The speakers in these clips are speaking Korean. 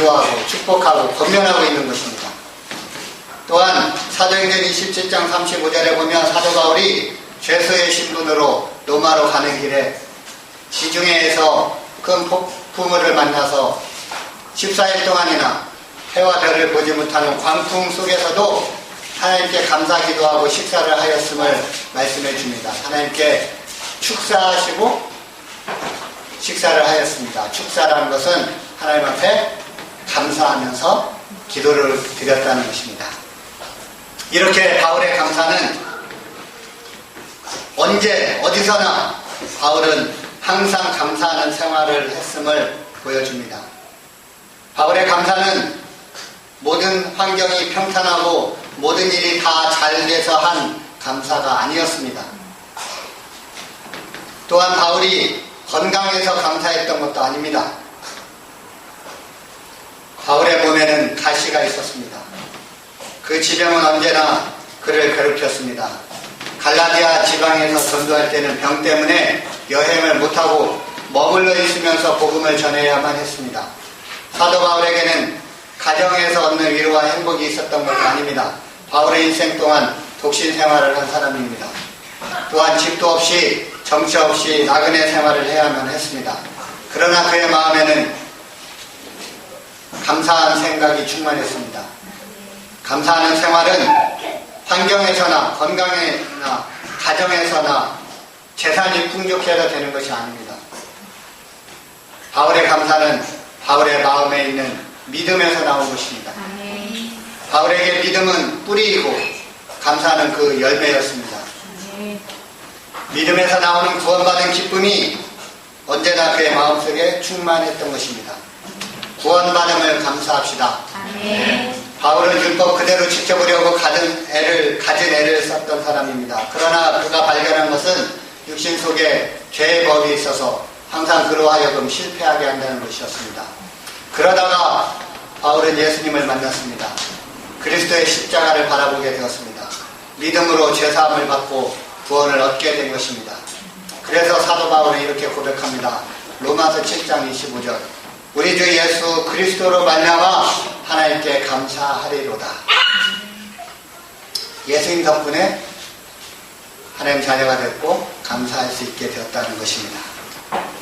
기도하고 축복하고 권면하고 있는 것입니다. 또한 사도행전 27장 35절에 보면 사도 바울이 죄수의 신분으로 로마로 가는 길에 지중해에서 큰 폭풍우를 만나서 14일 동안이나 해와 별을 보지 못하는 광풍 속에서도 하나님께 감사 기도하고 식사를 하였음을 말씀해 줍니다. 하나님께 축사하시고 식사를 하였습니다. 축사라는 것은 하나님 앞에 감사하면서 기도를 드렸다는 것입니다. 이렇게 바울의 감사는 언제 어디서나 바울은 항상 감사하는 생활을 했음을 보여줍니다. 바울의 감사는 모든 환경이 평탄하고 모든 일이 다 잘 돼서 한 감사가 아니었습니다. 또한 바울이 건강해서 감사했던 것도 아닙니다. 바울의 몸에는 가시가 있었습니다. 그 지병은 언제나 그를 괴롭혔습니다. 갈라디아 지방에서 전도할 때는 병 때문에 여행을 못하고 머물러 있으면서 복음을 전해야만 했습니다. 사도 바울에게는 가정에서 얻는 위로와 행복이 있었던 것도 아닙니다. 바울의 인생 동안 독신 생활을 한 사람입니다. 또한 집도 없이 정처 없이 나그네 생활을 해야만 했습니다. 그러나 그의 마음에는 감사한 생각이 충만했습니다. 감사하는 생활은 환경에서나 건강에나 가정에서나 재산이 풍족해서 되는 것이 아닙니다. 바울의 감사는 바울의 마음에 있는 믿음에서 나온 것입니다. 바울에게 믿음은 뿌리이고 감사는 그 열매였습니다. 믿음에서 나오는 구원받은 기쁨이 언제나 그의 마음속에 충만했던 것입니다. 구원받음을 감사합시다. 바울은 율법 그대로 지켜보려고 가진 애를 썼던 사람입니다. 그러나 그가 발견한 것은 육신 속에 죄의 법이 있어서 항상 그로 하여금 실패하게 한다는 것이었습니다. 그러다가 바울은 예수님을 만났습니다. 그리스도의 십자가를 바라보게 되었습니다. 믿음으로 죄사함을 받고 구원을 얻게 된 것입니다. 그래서 사도 바울은 이렇게 고백합니다. 로마서 7장 25절 우리 주 예수 그리스도로 말미암아 하나님께 감사하리로다. 예수님 덕분에 하나님 자녀가 됐고 감사할 수 있게 되었다는 것입니다.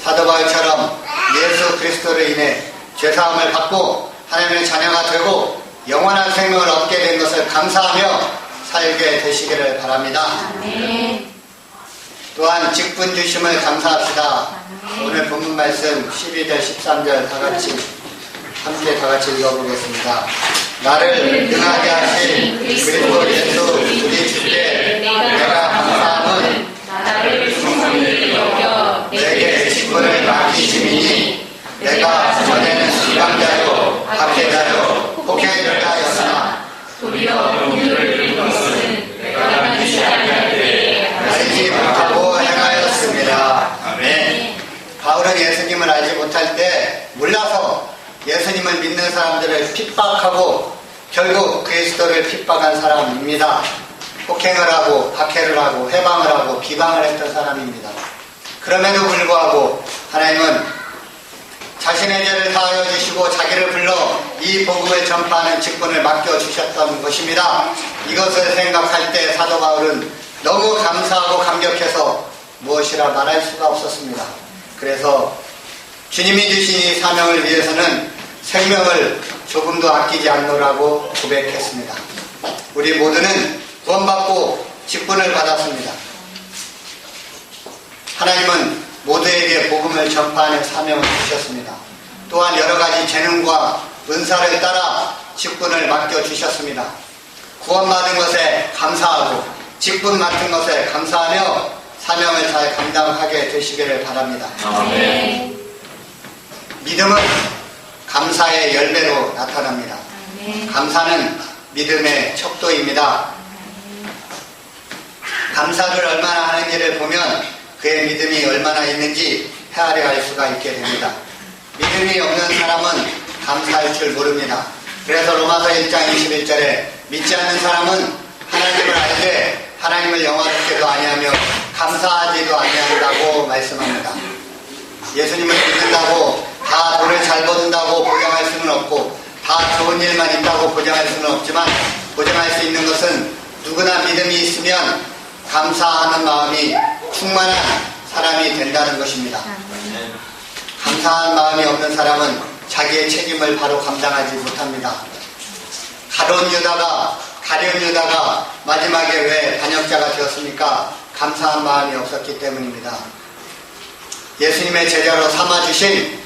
사도 바울처럼 예수 그리스도로 인해 죄사함을 받고 하나님의 자녀가 되고 영원한 생명을 얻게 된 것을 감사하며 살게 되시기를 바랍니다. 또한 직분 주심을 감사합시다. 오늘 본문 말씀 12절 13절 함께 다 같이 읽어보겠습니다. 나를 능하게 하신 그리스도 예수 우리 주께 내가 감사함은 나를 충성히 여겨 내게 직분을 맡기심이니 내가 전에는 수감자요 학대자요 폭행을 하였으나 도리어 공유를 이룬 것은 내가 믿지 아니할 때에 알지 못하고 행하였습니다. 아멘. 바울은 예수님을 알지 못할 때 몰라서 예수님을 믿는 사람들을 핍박하고 결국 그리스도를 핍박한 사람입니다. 폭행을 하고 박해를 하고 해방을 하고 비방을 했던 사람입니다. 그럼에도 불구하고 하나님은 자신의 죄를 다하여 주시고 자기를 불러 이 복음을 전파하는 직분을 맡겨주셨던 것입니다. 이것을 생각할 때 사도 바울은 너무 감사하고 감격해서 무엇이라 말할 수가 없었습니다. 그래서 주님이 주신 이 사명을 위해서는 생명을 조금도 아끼지 않노라고 고백했습니다. 우리 모두는 구원받고 직분을 받았습니다. 하나님은 모두에게 복음을 전파하는 사명을 주셨습니다. 또한 여러 가지 재능과 은사를 따라 직분을 맡겨주셨습니다. 구원받은 것에 감사하고 직분 맡은 것에 감사하며 사명을 잘 감당하게 되시기를 바랍니다. 아멘. 믿음은 감사의 열매로 나타납니다. 아멘. 감사는 믿음의 척도입니다. 감사를 얼마나 하는지를 보면 그의 믿음이 얼마나 있는지 헤아려 알 수가 있게 됩니다. 믿음이 없는 사람은 감사할 줄 모릅니다. 그래서 로마서 1장 21절에 믿지 않는 사람은 하나님을 알되 하나님을 영화롭게도 아니하며 감사하지도 아니한다고 말씀합니다. 예수님을 믿는다고 다 돈을 잘 버는다고 보장할 수는 없고 좋은 일만 있다고 보장할 수는 없지만 보장할 수 있는 것은 누구나 믿음이 있으면 감사하는 마음이 충만한 사람이 된다는 것입니다. 감사한 마음이 없는 사람은 자기의 책임을 바로 감당하지 못합니다. 가룟 유다가 마지막에 왜 반역자가 되었습니까? 감사한 마음이 없었기 때문입니다. 예수님의 제자로 삼아주신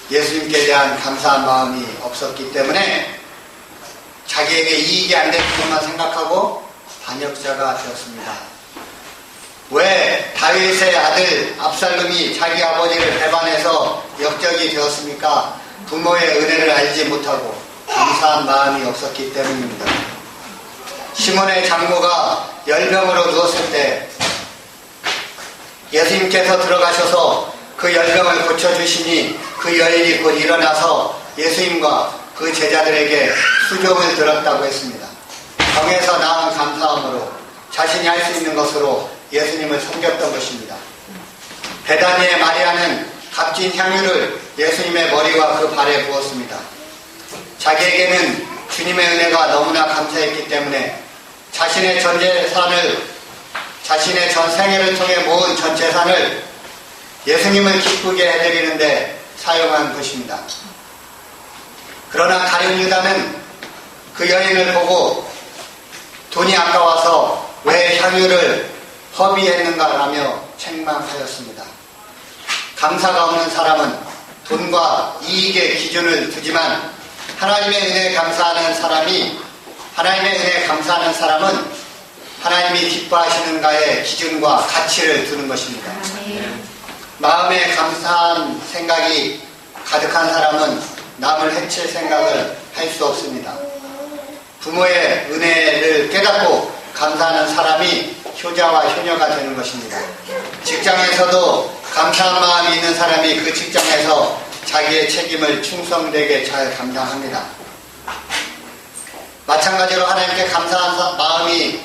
예수님께 대한 감사한 마음이 없었기 때문에 자기에게 이익이 안 되는 것만 생각하고 반역자가 되었습니다. 왜 다윗의 아들 압살롬이 자기 아버지를 배반해서 역적이 되었습니까? 부모의 은혜를 알지 못하고 감사한 마음이 없었기 때문입니다. 시몬의 장모가 열병으로 누웠을 때 예수님께서 들어가셔서 그 열병을 고쳐주시니 그 여인이 곧 일어나서 예수님과 그 제자들에게 수종을 들었다고 했습니다. 병에서 나은 감사함으로 자신이 할 수 있는 것으로 예수님을 섬겼던 것입니다. 베다니의 마리아는 값진 향유를 예수님의 머리와 그 발에 부었습니다. 자기에게는 주님의 은혜가 너무나 감사했기 때문에 자신의 전 생애를 통해 모은 전 재산을 예수님을 기쁘게 해드리는데 사용한 것입니다. 그러나 가룟 유다는 그 여인을 보고 돈이 아까워서 왜 향유를 허비했는가라며 책망하였습니다. 감사가 없는 사람은 돈과 이익의 기준을 두지만 하나님의 은혜에 감사하는 사람은 하나님이 기뻐하시는가의 기준과 가치를 두는 것입니다. 마음에 감사한 생각이 가득한 사람은 남을 해칠 생각을 할 수 없습니다. 부모의 은혜를 깨닫고 감사하는 사람이 효자와 효녀가 되는 것입니다. 직장에서도 감사한 마음이 있는 사람이 그 직장에서 자기의 책임을 충성되게 잘 감당합니다. 마찬가지로 하나님께 감사한 마음이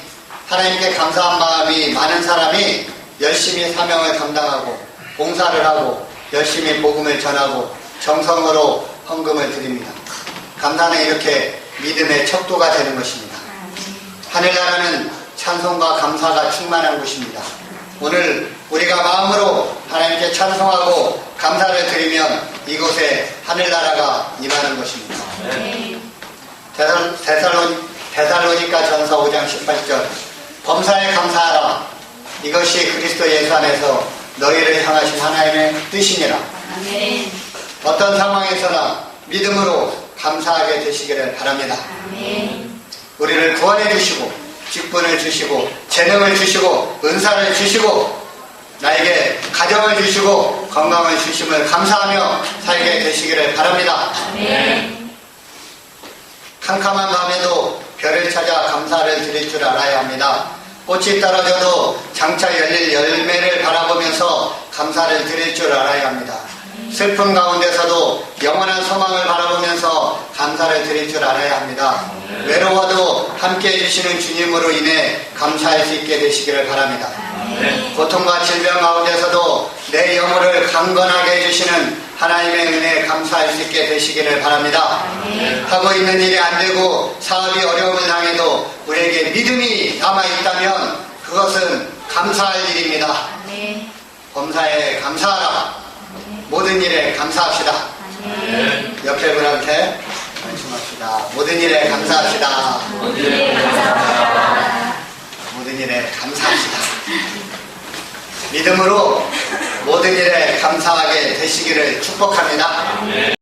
많은 사람이 열심히 사명을 감당하고 봉사를 하고 열심히 복음을 전하고 정성으로 헌금을 드립니다. 감사는 이렇게 믿음의 척도가 되는 것입니다. 하늘나라는 찬송과 감사가 충만한 곳입니다. 오늘 우리가 마음으로 하나님께 찬송하고 감사를 드리면 이곳에 하늘나라가 임하는 것입니다. 데살로니가 전서 5장 18절 범사에 감사하라. 이것이 그리스도 예수 안에서 너희를 향하신 하나님의 뜻이니라. 어떤 상황에서나 믿음으로 감사하게 되시기를 바랍니다. 우리를 구원해 주시고 직분을 주시고 재능을 주시고 은사를 주시고 나에게 가정을 주시고 건강을 주심을 감사하며 살게 되시기를 바랍니다. 캄캄한 밤에도 별을 찾아 감사를 드릴 줄 알아야 합니다. 꽃이 떨어져도 장차 열릴 열매를 바라보면서 감사를 드릴 줄 알아야 합니다. 슬픔 가운데서도 영원한 소망을 바라보면서 감사를 드릴 줄 알아야 합니다. 외로워도 함께 해주시는 주님으로 인해 감사할 수 있게 되시기를 바랍니다. 고통과 질병 가운데서도 내 영혼을 강건하게 해주시는 하나님의 은혜에 감사할 수 있게 되시기를 바랍니다. 하고 있는 일이 안 되고 사업이 어려움을 당해도 우리에게 믿음이 남아있다면 그것은 감사할 일입니다. 범사에 감사하라. 모든 일에 감사합시다. 옆에 분한테 말씀합시다. 모든 일에 감사합시다. 모든 일에 감사합시다. 믿음으로 모든 일에 감사하게 되시기를 축복합니다.